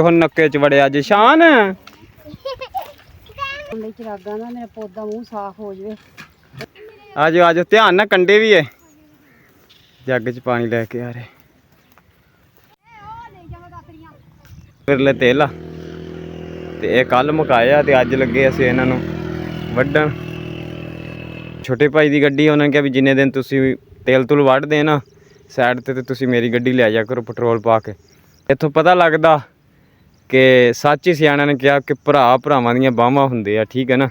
ਹੁਣ ਨੱਕੇ ਚ ਵੜਿਆ ਜਸ਼ਾਨ ਚਰਾਗਾ ਨਾ ਮੇਰਾ ਪੌਦਾ ਮੂੰਹ ਸਾਫ਼ ਹੋ ਜਾਵੇ। ਆਜੋ ਆਜੋ ਧਿਆਨ ਨਾਲ ਕੰਡੇ ਵੀ ਹੈ। ਜੱਗ ਚ ਪਾਣੀ ਲੈ ਕੇ ਆ ਰਹੇ ਫਿਰਲੇ ਤੇਲ ਆ ਤੇ ਇਹ ਕੱਲ ਮੁਕਾਇਆ ਤੇ ਅੱਜ ਲੱਗੇ ਅਸੀਂ ਇਹਨਾਂ ਨੂੰ ਵੱਢਣ। ਛੋਟੇ ਭਾਈ ਦੀ ਗੱਡੀ ਉਹਨਾਂ ਨੇ ਕਿਹਾ ਵੀ ਜਿੰਨੇ ਦਿਨ ਤੁਸੀਂ ਤੇਲ ਤੁਲ ਵੱਢਦੇ ਨਾ ਸਾਈਡ ਤੇ ਤੁਸੀਂ ਮੇਰੀ ਗੱਡੀ ਲੈ ਜਾ ਕਰੋ ਪੈਟਰੋਲ ਪਾ ਕੇ। ਇੱਥੋਂ ਪਤਾ ਲੱਗਦਾ ਕਿ ਸੱਚ ਹੀ ਸਿਆਣਿਆਂ ਨੇ ਕਿਹਾ ਕਿ ਭਰਾ ਭਰਾਵਾਂ ਦੀਆਂ ਬਾਹਾਂ ਹੁੰਦੇ ਆ, ਠੀਕ ਹੈ ਨਾ।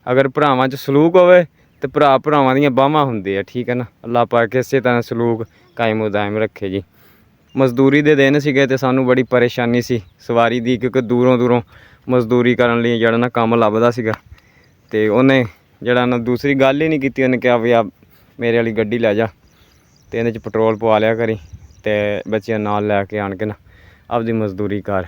ਅਗਰ ਭਰਾਵਾਂ 'ਚ ਸਲੂਕ ਹੋਵੇ ਤੇ ਭਰਾ ਭਰਾਵਾਂ ਦੀਆਂ ਬਾਹਾਂ ਹੁੰਦੇ ਆ, ਠੀਕ ਹੈ ਨਾ। ਅੱਲਾਹ ਪਾਕ ਇਸੇ ਤਰ੍ਹਾਂ ਸਲੂਕ ਕਾਇਮ ਦਾਇਮ ਰੱਖੇ ਜੀ। ਮਜ਼ਦੂਰੀ ਦੇ ਦਿਨ ਸੀਗੇ ਤੇ ਸਾਨੂੰ ਬੜੀ ਪਰੇਸ਼ਾਨੀ ਸੀ ਸਵਾਰੀ ਦੀ, ਕਿਉਂਕਿ ਦੂਰੋਂ ਮਜ਼ਦੂਰੀ ਕਰਨ ਲਈ ਜਿਹੜਾ ਨਾ ਕੰਮ ਲੱਭਦਾ ਸੀਗਾ। ਤੇ ਉਹਨੇ ਜਿਹੜਾ ਨਾ ਦੂਸਰੀ ਗੱਲ ਹੀ ਨਹੀਂ ਕੀਤੀ, ਉਹਨੇ ਕਿਹਾ ਵੀ ਆ ਮੇਰੇ ਵਾਲੀ ਗੱਡੀ ਲੈ ਜਾ ਤੇ ਇਹਦੇ 'ਚ ਪੈਟਰੋਲ ਪਵਾ ਲਿਆ ਕਰੀ ਤੇ ਬੱਚਿਆਂ ਨਾਲ ਲੈ ਕੇ ਆਣ ਕੇ ਨਾ ਆਪਦੀ ਮਜ਼ਦੂਰੀ ਕਰ।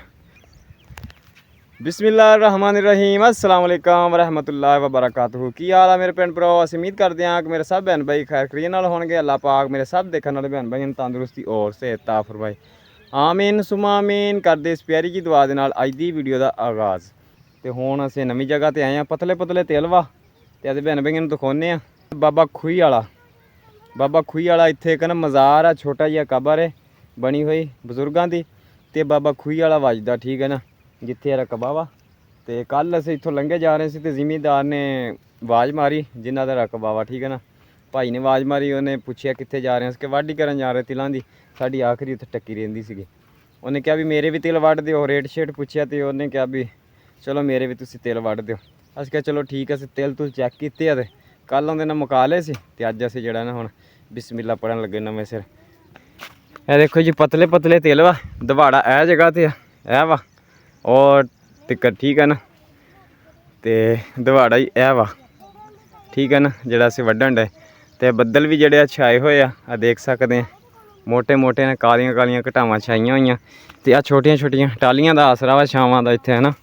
ਬਿਸਮਿल्लाहिर्रहमानिर्रहीम अस्सलाम वालेकुम वरहमतुल्लाहि वबरकातुहू। की हाल है मेरे भैन भरा? अस उम्मीद करते हैं कि मेरे सब भैन भाई खैर खरीद नाल होणगे। अल्लाह पाक मेरे सब देखने वाले भैन भाई तंदुरुस्ती और सेहत ता फरमाए, आमीन सुमा आमीन। करदे इस प्यारी जी दुआ दे नाल अज दी वीडियो का आगाज़। तो हुण असीं नवीं जगह ते आए हैं, पतले पतले तेल वा ते अज भैन भाइयों नूं दिखाउने आ बाबा खूही वाला। बाबा खूही वाला इत्थे एक ना मज़ार आ, छोटा जिहा कबर है बनी हुई बजुर्गों की, तो बाबा खूही वाला वजदा, ठीक है ना, जिथे रकबा वा। तो कल असीं इत्थों लंघे जा रहे थे, जिमीदार ने आवाज़ मारी जिन्हां दा रकबा वा, ठीक है ना। भाई ने आवाज़ मारी, उन्हें पूछया कित्थे जा रहे हैं, उसके वाढी करन जा रहे तिलां दी, साडी आखिरी उत्थे टक्की रहिंदी सीगी। उन्हें कहा भी मेरे भी तिल वढ दिओ, रेट शेट पुछया तो उन्हें कहा भी चलो मेरे भी तुसीं तिल वढ दिओ। असीं कहा चलो ठीक है, असीं तिल तुल चैक कीते आ ते कल उन्हें मुका लए सी ते अज असीं जिहड़ा ना हुण बिस्मिल्ला पढ़न लगे नवें सिर। ए देखो जी पतले पतले तिल वा, दवाड़ा ए जगह ते ए वा और टिक्कर, ठीक है ना। तो दवाड़ा ही ए वा, ठीक है ना, जिहड़ा असीं वड्ढण डे। तो बदल भी जिहड़े छाए हुए आ देख सकते हैं, मोटे मोटे ने कालियां कालियां घटावां छाइयां होईयां। ते आ छोटियां छोटियां टालियां दा आसरा वा छावां दा इत्थे, है ना।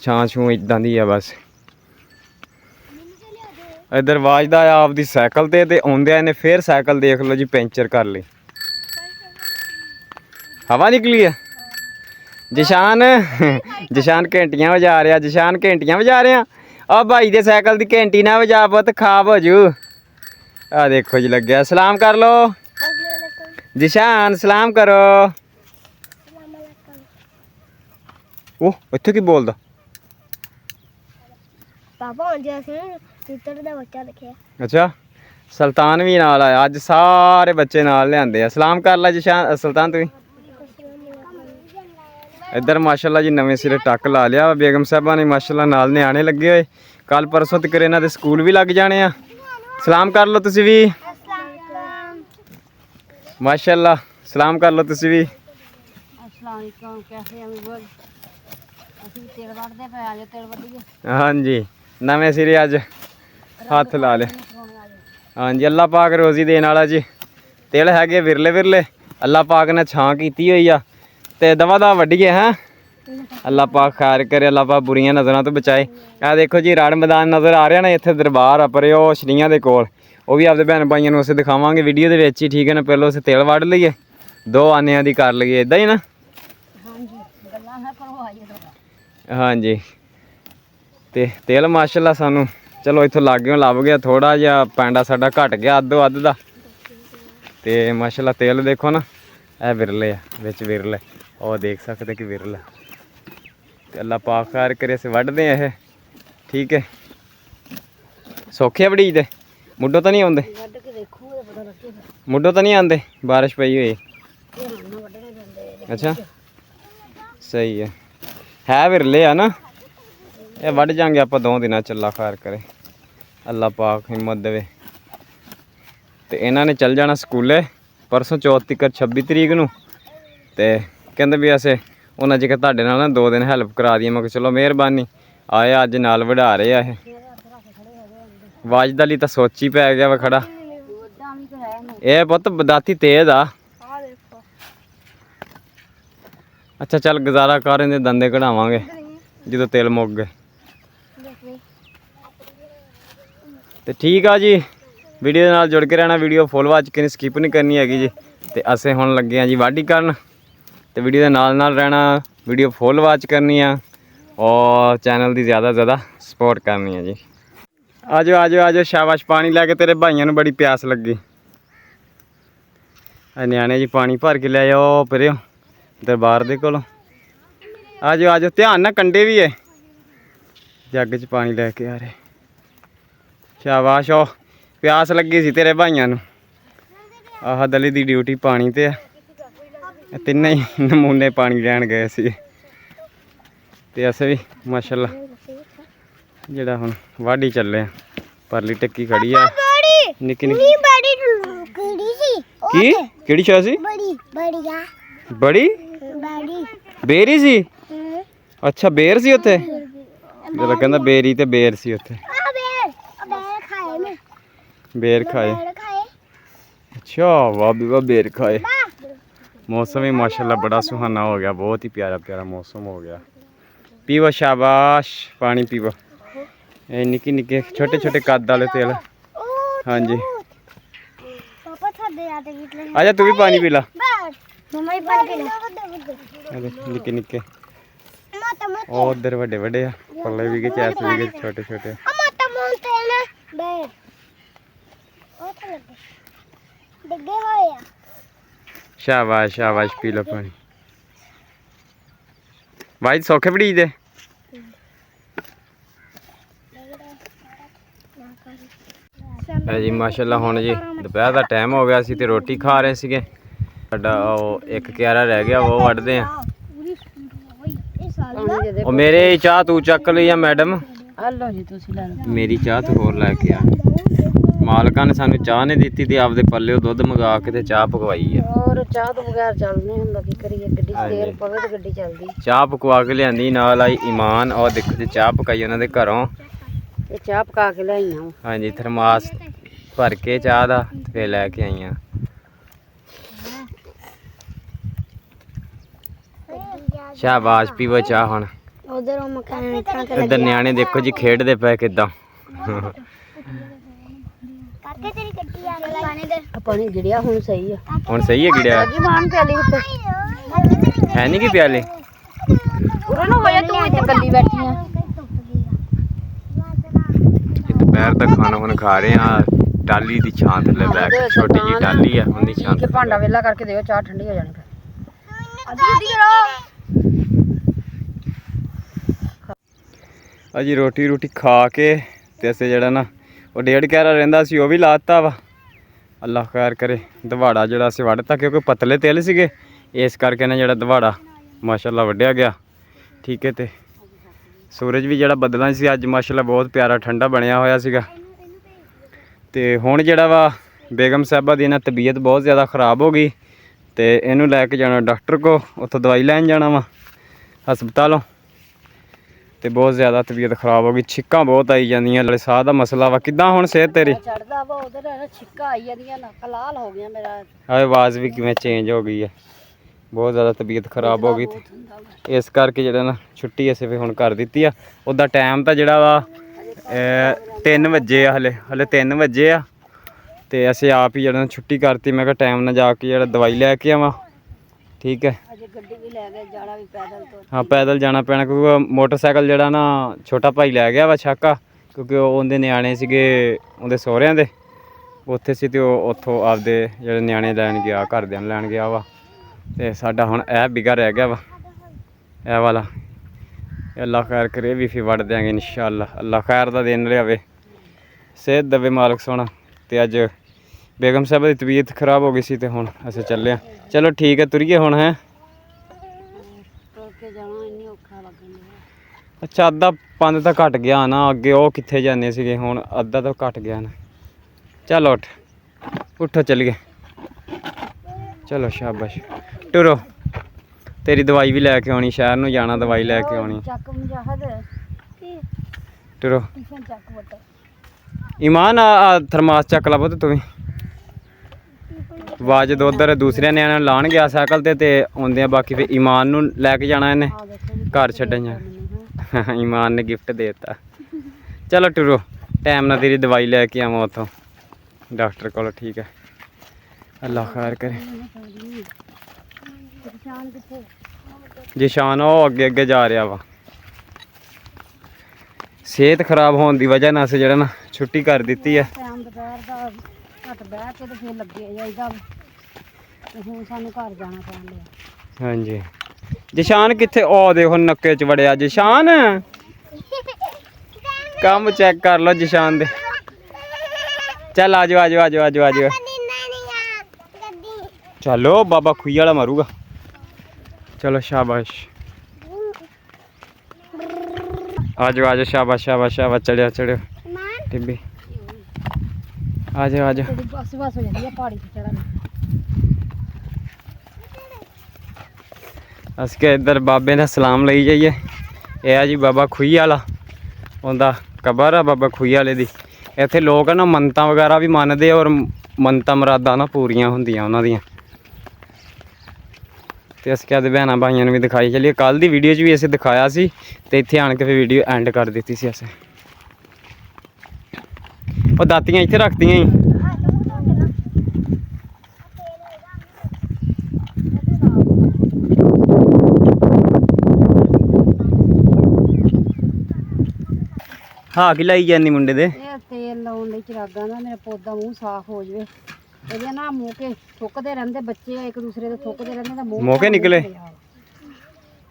छां छूं इदां दी है बस। इधर वाजदा आया आपदी साइकिल ते आउंदे ने फिर साइकिल देख लो जी पैंचर कर ली, हवा निकली है। जशान जशान घंटियां बजा रहा, जशान घंटियां बजा रहे हैं। और भाई दे साइकिल की घंटी ना बजा पुत, खाब हो जू। आ देखो जी लग गया, सलाम कर लो जशान, सलाम करो। ओह इत्थे की बोलदा पापा दा बच्चा देखिया। अच्छा सुल्तान भी नाल आया अज, सारे बच्चे नाल लिआंदे आ। सलाम कर ला जशान, सुल्तान तू इधर माशाल्लाह जी नवें सिरे टक ला लिया। बेगम साहबा ने माशाल्लाह नाल न्याणे लगे हुए, कल परसों तक इन्हां दे स्कूल भी लग जाने आ। सलाम कर लो तुसीं भी माशाल्लाह, सलाम कर लो तुसीं भी। हाँ जी नवें सिरे अज हथ ला ले। हाँ जी अल्लाह पाक रोज़ी देने वाला जी। तिल है विरले विरले, अल्लाह पाक ने छां की हुई आ ते दवा दा वड्डिए हैं। अल्लाह पाक खैर करे, अल्लाह पाक बुरियां नज़रों तो बचाए। आ देखो जी राड़ मैदान नज़र आ रहा ना, इत्थे दरबार आ पर वो छड़ियां दे कोल, वो भी आपदे भैन भाइयों नूं असीं दिखावांगे वीडियो दे विच ही, ठीक है ना। पहलों असीं तिल वढ लईए, दो आनियां दी कर लईए, इदां ही ना। हाँ जी ते तिल माशाल्लाह सानू चलो इत्थों लागों लभ गया, थोड़ा जिहा पैंडा साडा घट गया अद्धो अद्ध दा। ते माशाल्लाह तिल देखो ना, ए विरले आ विच विरले, और देख सकते कि विरला। ते अल्लाह पाक खैर करे असीं वढदे आ, ठीक है। सौखे बड़ी दे मुड्डों तो नहीं आउंदे, मुड्डों तो नहीं आंदे, बारिश पई हुई। अच्छा सही है विरले आ ना, ये वढ जाएंगे आप 2 दिन। अल्लाह खैर करे, अल्लाह पाक हिम्मत देवे। तो इन्हों ने चल जाना स्कूले परसों चौथ तक 26 तरीक नूं। ते कहते भी असें उन्हें जेकर तुहाडे नाल ना 2 दिन हैल्प करा दी। मैं कहा चलो मेहरबानी, आए अज नाल वढा रहे आ। वाजदा ली तो सोची पै गया वा खड़ा। ये पुत्त बदाती तेज आ। अच्छा चल गुजारा कर, इहदे दंदे कढ़ावांगे जो तेल मुक गए। तो ठीक आ जी, वीडियो के नाल जुड़ के रहना, वीडियो फुल वाच के स्किप नहीं करनी हैगी जी। तो असें हुण लगे हैं जी वाढी करन, तो वीडियो के नाल नाल रहना, ਵੀਡੀਓ ਫੁੱਲ ਵਾਚ ਕਰਨੀ ਆ ਔਰ ਚੈਨਲ ਦੀ ਜ਼ਿਆਦਾ ਜ਼ਿਆਦਾ ਸਪੋਰਟ ਕਰਨੀ ਆ ਜੀ। ਆਜੋ ਆਜੋ ਆਜੋ, ਸ਼ਾਬਾਸ਼। ਪਾਣੀ ਲੈ ਕੇ ਤੇਰੇ ਭਾਈਆਂ ਨੂੰ ਬੜੀ ਪਿਆਸ ਲੱਗੀ। ਨਿਆਣੇ ਜੀ ਪਾਣੀ ਭਰ ਕੇ ਲੈ ਜਾਓ ਪਰਿਓ ਦਰਬਾਰ ਦੇ ਕੋਲੋਂ। ਆਜੋ ਆਜੋ, ਧਿਆਨ ਨਾਲ, ਕੰਡੇ ਵੀ ਹੈ। ਜੱਗ 'ਚ ਪਾਣੀ ਲੈ ਕੇ ਆ ਰਹੇ। ਸ਼ਾਬਾਸ਼। ਉਹ ਪਿਆਸ ਲੱਗੀ ਸੀ ਤੇਰੇ ਭਾਈਆਂ ਨੂੰ। ਆਹ ਦਲੀ ਦੀ ਡਿਊਟੀ ਪਾਣੀ ਤੇ ਆ। ਇਹ ਤਿੰਨੇ ਹੀ ਨਮੂਨੇ ਪਾਣੀ ਲੈਣ ਗਏ ਸੀ ਤੇ ਅਸੀਂ ਵੀ ਮਾਸ਼ਾਅੱਲਾ ਜਿਹੜਾ ਹੁਣ ਵਾਢੀ ਚੱਲੇ ਆ। ਪਰਲੀ ਟੱਕੀ ਖੜੀ ਆ ਨਿੱਕੀ ਨਿੱਕੀ। ਕੀ ਕਿਹੜੀ ਸ਼ਾਹ ਸੀ? ਬੜੀ ਬੇਰੀ ਸੀ। ਅੱਛਾ ਬੇਰ ਸੀ ਉੱਥੇ। ਜਦੋਂ ਕਹਿੰਦਾ ਬੇਰੀ ਤੇ ਬੇਰ ਸੀ ਉੱਥੇ। ਬੇਰ ਖਾਏ। ਅੱਛਾ ਵਾਹ ਵੀ ਵਾਹ, ਬੇਰ ਖਾਏ। ਮੌਸਮ ਵੀ ਮਾਸ਼ਾਅੱਲਾ ਬੜਾ ਸੁਹਾਨਾ ਹੋ ਗਿਆ। ਬਹੁਤ ਹੀ ਪਿਆਰਾ ਪਿਆਰਾ ਮੌਸਮ ਹੋ ਗਿਆ। ਪੀਵੋ ਸ਼ਾਬਾਸ਼, ਪਾਣੀ ਪੀਵੋ। ਇਹ ਨਿੱਕੇ ਨਿੱਕੇ ਛੋਟੇ ਛੋਟੇ ਕੱਦ ਵਾਲੇ ਤੇਲ। ਹਾਂਜੀ ਆਜਾ ਤੂੰ ਵੀ ਪਾਣੀ ਪੀ ਲਾ। ਨਿੱਕੇ ਨਿੱਕੇ ਉਹ ਉਧਰ ਵੱਡੇ ਵੱਡੇ ਆ। ਪੱਲੇ ਵੀ ਗਏ, ਚੈਸ ਵੀ ਗਏ, ਛੋਟੇ ਛੋਟੇ। ਸ਼ਾਬਾਸ਼ ਸ਼ਾਬਾਸ਼, ਪੀ ਲਓ ਪਾਣੀ। ਭਾਈ ਸੌਖੇ ਬੜੀ ਦੇ। ਜੀ ਮਾਸ਼ਾਅੱਲਾ ਹੁਣ ਜੀ ਦੁਪਹਿਰ ਦਾ ਟਾਈਮ ਹੋ ਗਿਆ ਸੀ ਤੇ ਰੋਟੀ ਖਾ ਰਹੇ ਸੀਗੇ। ਸਾਡਾ ਉਹ ਇੱਕ ਕਿਆਰਾ ਰਹਿ ਗਿਆ, ਉਹ ਵੱਢਦੇ ਆ। ਉਹ ਮੇਰੇ ਚਾਹ ਤੂੰ ਚੱਕ ਲਈ ਆ ਮੈਡਮ। ਹਲੋ ਜੀ, ਤੁਸੀਂ ਲੈ ਲਓ। ਮੇਰੀ ਚਾਹ ਤੂੰ ਹੋਰ ਲੈ ਕੇ ਆ। ਮਾਲਕਾਂ ਨੇ ਸਾਨੂੰ ਚਾਹ ਨਹੀਂ ਦਿੱਤੀ ਤੇ ਆਪਦੇ ਪੱਲਿਓ ਦੁੱਧ ਮੰਗਾ ਕੇ ਤੇ ਚਾਹ ਪਕਵਾਈ ਆ। ਹੋਰ ਚਾਹ ਤੋਂ ਬਗੈਰ ਚੱਲ ਨਹੀਂ ਹੁੰਦਾ, ਕੀ ਕਰੀਏ। ਗੱਡੀ ਤੇਲ ਪਵੇ ਤੇ ਗੱਡੀ ਚੱਲਦੀ। ਚਾਹ ਪਕਵਾ ਕੇ ਲਿਆਂਦੀ, ਨਾਲ ਆਈ ਈਮਾਨ। ਉਹ ਦੇਖੋ ਜੀ ਚਾਹ ਪਕਾਈ ਉਹਨਾਂ ਦੇ ਘਰੋਂ। ਇਹ ਚਾਹ ਪਕਾ ਕੇ ਲਿਆਈਆਂ। ਹਾਂਜੀ ਥਰਮਾਸ ਭਰ ਕੇ ਚਾਹ ਦਾ ਤੇ ਫਿਰ ਲੈ ਕੇ ਆਈਆਂ। ਸ਼ਾਬਾਸ਼, ਪੀਵੋ ਚਾਹ ਹੁਣ। ਉਧਰ ਉਹ ਮਕਾਨ ਇੱਧਰ ਨਿਆਣੇ ਦੇਖੋ ਜੀ ਖੇਡਦੇ ਪਏ ਕਿਦਾਂ। ਕਰਕੇ ਤੇਰੀ ਗੱਡੀ ਆ ਗਈ ਪਾਣੀ ਦੇ। ਪਾਣੀ ਗਿੜਿਆ ਹੁਣ ਸਹੀ ਆ। ਹੁਣ ਸਹੀ ਹੈ ਗਿੜਿਆ। ਜੀ ਮਾਨ ਪਿਆਲੀ ਉੱਤੇ ਹੈ ਨਹੀਂ ਕਿ ਪਿਆਲੇ। ਉਹਨਾਂ ਨੂੰ ਹੋਇਆ ਤੂੰ ਇੱਥੇ ਕੱਲੀ ਬੈਠੀ ਆ। ਦੁਪਹਿਰ ਦਾ ਖਾਣਾ ਹੁਣ ਖਾ ਰਹੇ ਆ ਟਾਲੀ ਦੀ ਛਾਂ ਥੱਲੇ ਬੈਠ ਕੇ। ਛੋਟੀ ਜੀ ਟਾਲੀ ਆ, ਉਹਦੀ ਛਾਂ ਕਿ ਭਾਂਡਾ ਵੇਲਾ ਕਰਕੇ ਦਿਓ, ਚਾਹ ਠੰਡੀ ਹੋ ਜਾਣੀ ਫਿਰ। ਅਜੀ ਰੋਟੀ ਰੋਟੀ ਖਾ ਕੇ ਤੇ ਅਸੀਂ ਜਿਹੜਾ ਨਾ ਉਹ 1.5 ਕਿਆਰਾ ਰਹਿੰਦਾ ਸੀ ਉਹ ਵੀ ਲਾਤਾ ਵਾ। ਅੱਲਾਹ ਖੈਰ ਕਰੇ। ਦਵਾੜਾ ਜਿਹੜਾ ਅਸੀਂ ਵੱਢਤਾ ਕਿਉਂਕਿ ਪਤਲੇ ਤਿਲ ਸੀਗੇ, ਇਸ ਕਰਕੇ ਨਾ ਜਿਹੜਾ ਦਵਾੜਾ ਮਾਸ਼ਾਅੱਲਾ ਵੱਢਿਆ ਗਿਆ। ਠੀਕ ਹੈ। ਤੇ ਸੂਰਜ ਵੀ ਜਿਹੜਾ ਬੱਦਲਾਂ ਸੀ ਅੱਜ ਮਾਸ਼ਾਅੱਲਾ ਬਹੁਤ ਪਿਆਰਾ ਠੰਡਾ ਬਣਿਆ ਹੋਇਆ ਸੀਗਾ। ਤੇ ਹੁਣ ਜਿਹੜਾ ਵਾ ਬੇਗਮ ਸਾਹਿਬਾ ਦੀ ਨਾ ਤਬੀਅਤ ਬਹੁਤ ਜ਼ਿਆਦਾ ਖ਼ਰਾਬ ਹੋ ਗਈ ਤੇ ਇਹਨੂੰ ਲੈ ਕੇ ਜਾਣਾ ਡਾਕਟਰ ਕੋ। ਉੱਥੋਂ ਦਵਾਈ ਲੈਣ ਜਾਣਾ ਵਾ ਹਸਪਤਾਲੋਂ। ਤੇ ਬਹੁਤ ਜ਼ਿਆਦਾ ਤਬੀਅਤ ਖ਼ਰਾਬ ਹੋ ਗਈ। ਛਿੱਕਾਂ ਬਹੁਤ ਆਈ ਜਾਂਦੀਆਂ, ਲੜੇ ਸਾਹ ਦਾ ਮਸਲਾ ਵਾ। ਕਿੱਦਾਂ ਹੁਣ ਸਿਹਤ ਤੇਰੀ? ਚੜਦਾ ਵਾ ਉਧਰ, ਛਿੱਕਾਂ ਆਈ ਜਾਂਦੀਆਂ, ਨੱਕ ਲਾਲ ਹੋ ਗਿਆ ਮੇਰਾ। ਆਵਾਜ਼ ਵੀ ਕਿਵੇਂ ਚੇਂਜ ਹੋ ਗਈ ਹੈ। ਬਹੁਤ ਜ਼ਿਆਦਾ ਤਬੀਅਤ ਖ਼ਰਾਬ ਹੋ ਗਈ ਤੇ ਇਸ ਕਰਕੇ ਜਿਹੜਾ ਨਾ ਛੁੱਟੀ ਅਸੀਂ ਫਿਰ ਹੁਣ ਕਰ ਦਿੱਤੀ ਆ। ਉਹਦਾ ਟਾਈਮ ਤਾਂ ਜਿਹੜਾ ਵਾ 3 ਵਜੇ ਆ। ਹਲੇ 3 ਵਜੇ ਆ ਤੇ ਅਸੀਂ ਆਪ ਹੀ ਜਿਹੜਾ ਛੁੱਟੀ ਕਰਤੀ। ਮੈਂ ਕਿਹਾ ਟਾਈਮ ਨਾਲ ਜਾ ਕੇ ਜਿਹੜਾ ਦਵਾਈ ਲੈ ਕੇ ਆਵਾਂ। ਠੀਕ ਹੈ। ਗੱਡੀ ਵੀ ਲੈ ਕੇ ਜਾਣਾ ਵੀ ਪੈਦਲ ਤੋਂ। ਹਾਂ ਪੈਦਲ ਜਾਣਾ ਪੈਣਾ ਕਿਉਂਕਿ ਮੋਟਰਸਾਈਕਲ ਜਿਹੜਾ ਨਾ ਛੋਟਾ ਭਾਈ ਲੈ ਗਿਆ ਵਾ ਛਾਕਾ, ਕਿਉਂਕਿ ਉਹਦੇ ਨਿਆਣੇ ਸੀਗੇ ਉਹਦੇ ਸਹੁਰਿਆਂ ਦੇ ਉੱਥੇ ਸੀ ਤੇ ਉਹ ਉੱਥੋਂ ਆਪਦੇ ਜਿਹੜੇ ਨਿਆਣੇ ਲੈਣ ਗਿਆ, ਘਰਦਿਆਂ ਨੂੰ ਲੈਣ ਗਿਆ ਵਾ। ਤੇ ਸਾਡਾ ਹੁਣ ਇਹ ਬਿਗਾ ਰਹਿ ਗਿਆ ਵਾ, ਇਹ ਵਾਲਾ। ਅੱਲਾਹ ਖੈਰ ਕਰੇ ਵੀ ਫਿਰ ਵੱਢ ਦਿਆਂਗੇ ਇਨਸ਼ਾਅੱਲਾ। ਅੱਲਾਹ ਖੈਰ ਦਾ ਦਿਨ ਲਿਆਵੇ, ਸਿਹਤ ਦੇਵੇ ਮਾਲਕ ਸੋਹਣਾ। ਤੇ ਅੱਜ ਬੇਗਮ ਸਾਹਿਬ ਦੀ ਤਬੀਅਤ ਖਰਾਬ ਹੋ ਗਈ ਸੀ ਤੇ ਹੁਣ ਅਸੀਂ ਚੱਲੇ ਹਾਂ। ਚਲੋ ਠੀਕ ਹੈ, ਤੁਰੀਏ ਹੁਣ। ਹੈ ਅੱਛਾ ਅੱਧਾ ਪੰਦ ਤਾਂ ਘਟ ਗਿਆ ਨਾ, ਅੱਗੇ ਉਹ ਕਿੱਥੇ ਜਾਂਦੇ ਸੀਗੇ, ਹੁਣ ਅੱਧਾ ਤਾਂ ਘਟ ਗਿਆ ਨਾ। ਚਲੋ ਉੱਠ ਉੱਠੋ ਚੱਲੀਏ। ਚਲੋ ਸ਼ਾਬਾਸ਼ ਟੁਰੋ। ਤੇਰੀ ਦਵਾਈ ਵੀ ਲੈ ਕੇ ਆਉਣੀ, ਸ਼ਹਿਰ ਨੂੰ ਜਾਣਾ, ਦਵਾਈ ਲੈ ਕੇ ਆਉਣੀ। ਟੁਰੋ। ਈਮਾਨ ਆ ਥਰਮਾਸ ਚੱਕ ਲਾ ਪੁੱਤ ਤੂੰ ਵੀ। ਆਵਾਜ਼ ਦੋ ਉਧਰ ਦੂਸਰਿਆਂ ਨਿਆਣਿਆਂ ਨੂੰ ਲਾਉਣ ਗਿਆ ਸਾਈਕਲ ਤੇ ਆਉਂਦਿਆਂ ਬਾਕੀ ਫਿਰ ਈਮਾਨ ਨੂੰ ਲੈ ਕੇ ਜਾਣਾ ਇਹਨੇ ਘਰ ਛੱਡਣ ਜਾਣਾ। ਈਮਾਨ ਨੇ ਗਿਫਟ ਦੇ ਦਿੱਤਾ। ਚਲੋ ਟੁਰੋ, ਟਾਈਮ ਨਾਲ ਤੇਰੀ ਦਵਾਈ ਲੈ ਕੇ ਆਵਾਂ ਉੱਥੋਂ ਡਾਕਟਰ ਕੋਲ। ਠੀਕ ਹੈ। ਅੱਲਾਹ ਖੈਰ ਕਰੇ। ਜਿਸ਼ਾਨ ਉਹ ਅੱਗੇ ਅੱਗੇ ਜਾ ਰਿਹਾ ਵਾ। ਸਿਹਤ ਖਰਾਬ ਹੋਣ ਦੀ ਵਜ੍ਹਾ ਨਾਲ ਅਸੀਂ ਜਿਹੜਾ ਨਾ ਛੁੱਟੀ ਕਰ ਦਿੱਤੀ ਹੈ। ਟਾਈਮ ਦੁਪਹਿਰ ਦਾ ਘੱਟ ਬਹਿ ਕੇ ਤੇ ਫਿਰ ਲੱਗੇ ਜਾਈਦਾ ਤੇ ਹੁਣ ਸਾਨੂੰ ਘਰ ਜਾਣਾ ਪੈਣ ਲਿਆ। ਹਾਂਜੀ ਜਿਸ਼ਾਨ ਕਿੱਥੇ? ਉਹ ਦੇਖੋ ਨੱਕੇ ਚ ਵੜਿਆ ਜਿਸ਼ਾਨ। ਕੰਮ ਚੈੱਕ ਕਰ ਲਓ ਜਿਸ਼ਾਨ ਦੇ। ਚੱਲ ਆਜੋ ਆਜੋ ਆਜੋ ਆਜੋ ਆਜੋ। ਚਲੋ ਬਾਬਾ ਖੁਈ ਵਾਲਾ ਮਾਰੂਗਾ। ਚਲੋ ਸ਼ਾਬਾਸ਼ ਆਜੋ ਆਜੋ ਸ਼ਾਬਾਸ਼ ਸ਼ਾਬਾਸ਼ ਸ਼ਾਬਾਸ਼ ਚੜਿਆ ਚੜਿਓ ਟਿੱਬੀ ਆਜੋ ਆਜੋ। ਤੇਰੀ ਬਸ ਬਸ ਹੋ ਜਾਂਦੀ ਆ ਪਹਾੜੀ ਤੇ ਚੜਨ। ਅਸੀਂ ਕਿ ਇੱਧਰ ਬਾਬੇ ਦਾ ਸਲਾਮ ਲਈ ਜਾਈਏ। ਇਹ ਆ ਜੀ ਬਾਬਾ ਖੁਈ ਵਾਲਾ, ਉਹਦਾ ਕਬਰ ਆ ਬਾਬਾ ਖੁਈ ਵਾਲੇ ਦੀ। ਇੱਥੇ ਲੋਕ ਨਾ ਮੰਨਤਾਂ ਵਗੈਰਾ ਵੀ ਮੰਨਦੇ ਔਰ ਮੰਨਤਾਂ ਮੁਰਾਦਾਂ ਨਾ ਪੂਰੀਆਂ ਹੁੰਦੀਆਂ ਉਹਨਾਂ ਦੀਆਂ। ਤੇ ਅਸੀਂ ਕਹਿੰਦੇ ਭੈਣਾਂ ਭਾਈਆਂ ਨੂੰ ਵੀ ਦਿਖਾਈ ਚੱਲੀਏ। ਕੱਲ੍ਹ ਦੀ ਵੀਡੀਓ 'ਚ ਵੀ ਅਸੀਂ ਦਿਖਾਇਆ ਸੀ ਤੇ ਇੱਥੇ ਆਣ ਕੇ ਫਿਰ ਵੀਡੀਓ ਐਂਡ ਕਰ ਦਿੱਤੀ ਸੀ ਅਸੀਂ। ਉਹ ਦਾਤੀਆਂ ਇੱਥੇ ਰੱਖਤੀਆਂ ਹੀ। ਹਾਂ ਕੀ ਲਾਈ ਜਾਂਦੀ ਮੁੰਡੇ ਦੇ? ਇਹ ਤੇਲ ਲਾਉਣ ਲਈ ਚਿਰਾਗਾਂ ਦਾ। ਮੇਰਾ ਪੌਦਾ ਮੂੰਹ ਸਾਫ਼ ਹੋ ਜਾਵੇ। ਇਹਦੇ ਨਾ ਮੂੰਹ ਥੁੱਕਦੇ ਰਹਿੰਦੇ ਬੱਚੇ ਇੱਕ ਦੂਸਰੇ ਦੇ ਥੁੱਕਦੇ ਰਹਿੰਦੇ ਤਾਂ ਮੂੰਹ ਮੌਕੇ ਨਿਕਲੇ।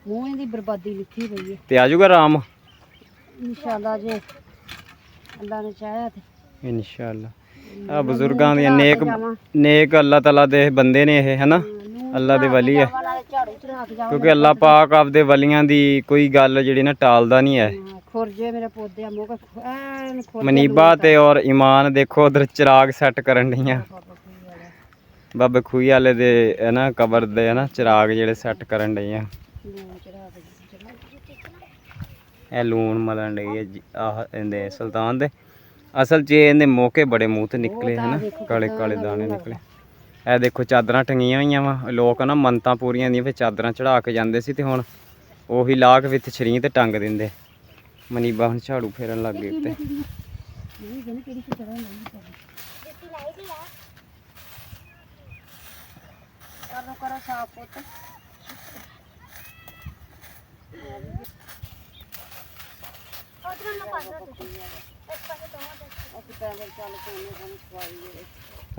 ਮੂੰਹ ਇਹਦੀ ਬਰਬਾਦੀ ਲਿਖੀ ਪਈ ਹੈ। ਤੇ ਆਜੂਗਾ ਆਰਾਮ ਇਨਸ਼ਾਅੱਲਾ ਜੇ ਅੱਲਾ ਨੇ ਚਾਹਿਆ ਤੇ ਇਨਸ਼ਾਅੱਲਾ। ਆ ਬਜ਼ੁਰਗਾਂ ਦੀਆਂ ਨੇਕ ਅੱਲਾਹ ਤਾਲਾ ਦੇ ਬੰਦੇ ਨੇ ਇਹ, ਹਨਾ। ਅੱਲਾ ਦੇ ਵਲੀ ਹੈ, ਝਾੜੂ ਚੜਾ ਕੇ ਜਾਓ। ਕਿਉਂਕਿ ਅੱਲਾਹ ਪਾਕ ਆਪਦੇ ਵਲੀਆਂ ਦੀ ਕੋਈ ਗੱਲ ਜਿਹੜੀ ਨਾ ਟਾਲਦਾ ਨਹੀਂ ਹੈ। ਖੁਰਜੇ ਮੇਰੇ ਪੌਦੇ ਆ ਮੂੰਹ ਐਨ ਖੁਰਜੇ। ਮਨੀਬਾ ਤੇ ਔਰ ਇਮਾਨ ਦੇਖੋ ਉਧਰ ਚਿਰਾਗ ਸੈੱਟ ਕਰਨ ਡੀਆਂ। ਬਾਬੇ ਖੂਹੀ ਵਾਲੇ ਦੇ ਹੈ ਨਾ ਕਬਰ ਦੇ ਹੈ ਨਾ ਚਿਰਾਗ ਜਿਹੜੇ ਸੈੱਟ ਕਰਨ ਡੀਆਂ। ਇਹ ਲੂਣ ਮਲਣ ਡਈ ਹੈ ਆਹ ਇਹਦੇ ਸੁਲਤਾਨ ਦੇ। ਅਸਲ 'ਚ ਇਹਦੇ ਮੌਕੇ ਬੜੇ ਮੂੰਹ ਤੇ ਨਿਕਲੇ ਹੈ ਨਾ, ਕਾਲੇ ਕਾਲੇ ਦਾਣੇ ਨਿਕਲੇ। ਇਹ ਦੇਖੋ ਚਾਦਰਾਂ ਟੰਗੀਆਂ ਹੋਈਆਂ ਵਾ। ਲੋਕ ਨਾ ਮੰਨਤਾਂ ਪੂਰੀਆਂ ਦੀਆਂ ਫਿਰ ਚਾਦਰਾਂ ਚੜਾ ਕੇ ਜਾਂਦੇ ਸੀ ਤੇ ਹੁਣ ਉਹੀ ਲਾ ਕੇ ਵਿੱਚ ਛਰੀਂ ਤੇ ਟੰਗ ਦਿੰਦੇ। ਮਨੀਬਾ ਹੁਣ ਝਾੜੂ ਫੇਰਨ ਲੱਗ ਗਏ ਉੱਤੇ। ਕਰੋ ਸਾਫ ਪੁੱਤ।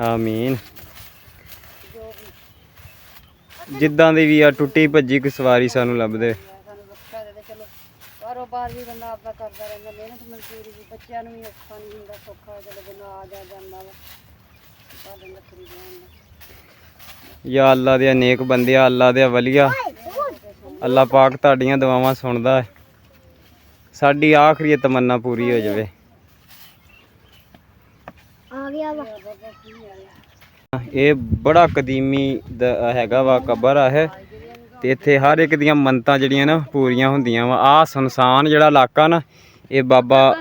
ਆਮੀਨ। ਜਿੱਦਾਂ ਦੀ ਵੀ ਆ ਟੁੱਟੀ ਭੱਜੀ ਕੋਈ ਸਵਾਰੀ ਸਾਨੂੰ ਲੱਭਦੇ। ਕਾਰੋਬਾਰ ਵੀ ਬੰਦਾ ਆਪਦਾ ਕਰਦਾ ਰਹਿੰਦਾ, ਮਿਹਨਤ ਮਜ਼ਦੂਰੀ ਵੀ। ਬੱਚਿਆਂ ਨੂੰ ਵੀ ਔਖਾ ਨਹੀਂ ਹੁੰਦਾ, ਸੌਖਾ ਚਲੋ ਬੰਦਾ ਆ ਜਾ ਜਾਂਦਾ ਵਾ। ਯਾ ਅੱਲਾ ਦੇ ਨੇਕ ਬੰਦਿਆ, ਅੱਲਾ ਦੇ ਵਲੀਆ, ਅੱਲਾ ਪਾਕ ਤੁਹਾਡੀਆਂ ਦੁਆਵਾਂ ਸੁਣਦਾ ਹੈ। ਸਾਡੀ ਆਖਰੀ ਤਮੰਨਾ ਪੂਰੀ ਹੋ ਜਾਵੇ। ਆ ਗਿਆ ਵਾ। ਇਹ ਬੜਾ ਕਦੀਮੀ ਦਾ ਹੈਗਾ ਵਾ ਕਬਰ ਆ ਇਹ। ਤੇ ਇੱਥੇ ਹਰ ਇੱਕ ਦੀਆਂ ਮੰਨਤਾਂ ਜਿਹੜੀਆਂ ਨਾ ਪੂਰੀਆਂ ਹੁੰਦੀਆਂ ਵਾ। ਆਹ ਸੁਨਸਾਨ ਜਿਹੜਾ ਇਲਾਕਾ ਨਾ, ਇਹ ਬਾਬਾ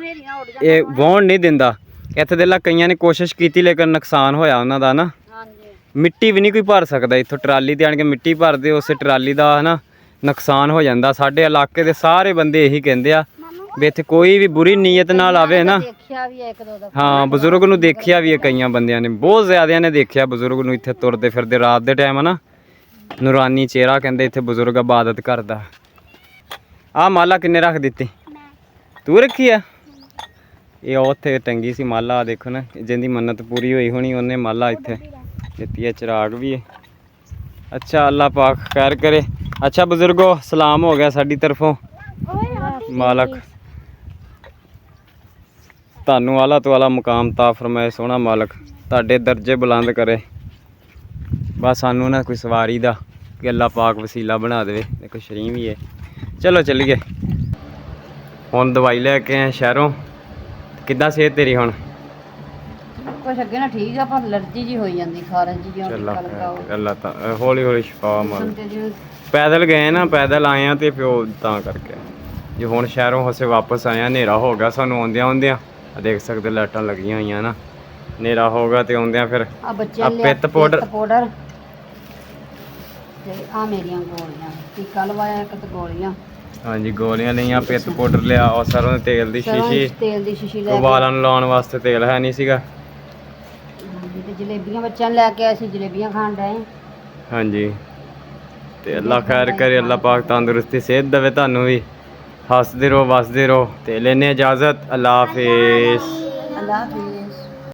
ਇਹ ਵਾਹੁਣ ਨਹੀਂ ਦਿੰਦਾ। ਇੱਥੇ ਦੇ ਲਾ ਕਈਆਂ ਨੇ ਕੋਸ਼ਿਸ਼ ਕੀਤੀ ਲੇਕਿਨ ਨੁਕਸਾਨ ਹੋਇਆ ਉਹਨਾਂ ਦਾ ਨਾ। ਮਿੱਟੀ ਵੀ ਨਹੀਂ ਕੋਈ ਭਰ ਸਕਦਾ। ਇੱਥੋਂ ਟਰਾਲੀ ਤੇ ਆਣ ਕੇ ਮਿੱਟੀ ਭਰਦੇ, ਉਸੇ ਟਰਾਲੀ ਦਾ ਹਨਾ ਨੁਕਸਾਨ ਹੋ ਜਾਂਦਾ। ਸਾਡੇ ਇਲਾਕੇ ਦੇ ਸਾਰੇ ਬੰਦੇ ਇਹੀ ਕਹਿੰਦੇ ਆ ਵੀ ਇੱਥੇ ਕੋਈ ਵੀ ਬੁਰੀ ਨੀਅਤ ਨਾਲ ਆਵੇ ਨਾ। ਦੇਖਿਆ ਵੀ ਇੱਕ ਦੋ ਦਫਾ। ਹਾਂ ਬਜ਼ੁਰਗ ਨੂੰ ਦੇਖਿਆ ਵੀ ਹੈ ਕਈਆਂ ਬੰਦਿਆਂ ਨੇ, ਬਹੁਤ ਜ਼ਿਆਦਿਆਂ ਨੇ ਦੇਖਿਆ ਬਜ਼ੁਰਗ ਨੂੰ ਇੱਥੇ ਤੁਰਦੇ ਫਿਰਦੇ ਰਾਤ ਦੇ ਟਾਈਮ ਨਾ। ਨੂਰਾਨੀ ਚਿਹਰਾ ਕਹਿੰਦੇ ਇੱਥੇ ਬਜ਼ੁਰਗ ਇਬਾਦਤ ਕਰਦਾ। ਆਹ ਮਾਲਾ ਕਿੰਨੇ ਰੱਖ ਦਿੱਤੀ? ਤੂੰ ਰੱਖੀ ਆ? ਇਹ ਉੱਥੇ ਟੰਗੀ ਸੀ ਮਾਲਾ, ਦੇਖੋ ਨਾ ਜਿਹਦੀ ਮੰਨਤ ਪੂਰੀ ਹੋਈ ਹੋਣੀ ਉਹਨੇ ਮਾਲਾ ਇੱਥੇ ਦਿੱਤੀ ਹੈ। ਚਿਰਾਗ ਵੀ ਹੈ। ਅੱਛਾ ਅੱਲਾ ਪਾਕ ਖੈਰ ਕਰੇ। ਅੱਛਾ ਬਜ਼ੁਰਗੋ ਸਲਾਮ ਹੋ ਗਿਆ ਸਾਡੀ ਤਰਫੋਂ। ਮਾਲਕ ਤੁਹਾਨੂੰ ਆਲਾ ਤੋਂ ਆਲਾ ਮੁਕਾਮ ਤਾ ਫਰਮਾਏ। ਸੋਹਣਾ ਮਾਲਕ ਤੁਹਾਡੇ ਦਰਜੇ ਬੁਲੰਦ ਕਰੇ। ਬਸ ਸਾਨੂੰ ਨਾ ਕੋਈ ਸਵਾਰੀ ਦਾ ਕਿ ਅੱਲਾ ਪਾਕ ਵਸੀਲਾ ਬਣਾ ਦੇਵੇ। ਦੇਖੋ ਸ਼ਰੀਂ ਵੀ ਹੈ। ਚਲੋ ਚੱਲੀਏ। ਹੁਣ ਦਵਾਈ ਲੈ ਕੇ ਆਏ ਸ਼ਹਿਰੋਂ। ਕਿੱਦਾਂ ਸਿਹਤ ਤੇਰੀ ਹੁਣ? ਕੁਛ ਅੱਗੇ ਨਾ ਠੀਕ ਆ, ਪਰ ਅਲਰਜੀ ਜੀ ਹੋਈ ਜਾਂਦੀ, ਖਾਰਜ ਜੀ ਅੱਲਾ ਤਾਂ ਹੌਲੀ ਹੌਲੀ ਸ਼ਿਫਾ ਮਾਰ। ਪੈਦਲ ਗਏ ਨਾ, ਪੈਦਲ ਆਏ ਆ ਤੇ ਫਿਰ ਤਾਂ ਕਰਕੇ ਜੇ ਹੁਣ ਸ਼ਹਿਰੋਂ ਹੋਸੇ ਵਾਪਸ ਆਏ ਆ। ਹਨੇਰਾ ਹੋ ਗਿਆ ਸਾਨੂੰ ਆਉਂਦਿਆਂ ਆਉਂਦਿਆਂ। ਦੇਖ ਸਕਦੇ ਲਾਈਟਾਂ ਲੱਗੀਆਂ ਹੋਈਆਂ ਨਾ। ਹਨੇਰਾ ਹੋ ਗਿਆ ਤੇ ਆਉਂਦਿਆਂ ਫਿਰ ਆ ਪਿੱਤ ਪਾਊਡਰ ਤੇ ਆ ਮੇਰੀਆਂ ਗੋਲੀਆਂ ਟੀਕਾ ਲਵਾਇਆ, ਇੱਕ ਤੇ ਗੋਲੀਆਂ। ਹਾਂਜੀ ਗੋਲੀਆਂ ਲਈਆਂ, ਪਿੱਤ ਪਾਊਡਰ ਲਿਆ, ਔਰ ਸਰੋਂ ਦੇ ਤੇਲ ਦੀ ਸ਼ੀਸ਼ੀ ਲੈ। ਵਾਲਾਂ ਨੂੰ ਲਾਉਣ ਵਾਸਤੇ ਤੇਲ ਹੈ ਨਹੀਂ ਸੀਗਾ। ਤੇ ਜਲੇਬੀਆਂ ਬੱਚਿਆਂ ਨੂੰ ਲੈ ਕੇ ਆਏ ਸੀ, ਜਲੇਬੀਆਂ ਖਾਣ ਡਏ। ਹਾਂਜੀ ਤੇ ਅੱਲਾ ਖੈਰ ਕਰੇ, ਅੱਲਾ ਪਾਕ ਤੰਦਰੁਸਤੀ ਸਿਹਤ ਦੇਵੇ ਤੁਹਾਨੂੰ ਵੀ। ਹੱਸਦੇ ਰਹੋ, ਵਸਦੇ ਰਹੋ। ਤੇ ਲੈਨੇ ਇਜਾਜ਼ਤ। ਅੱਲਾ ਹਾਫਿਜ਼। ਅੱਲਾ ਹਾਫਿਜ਼।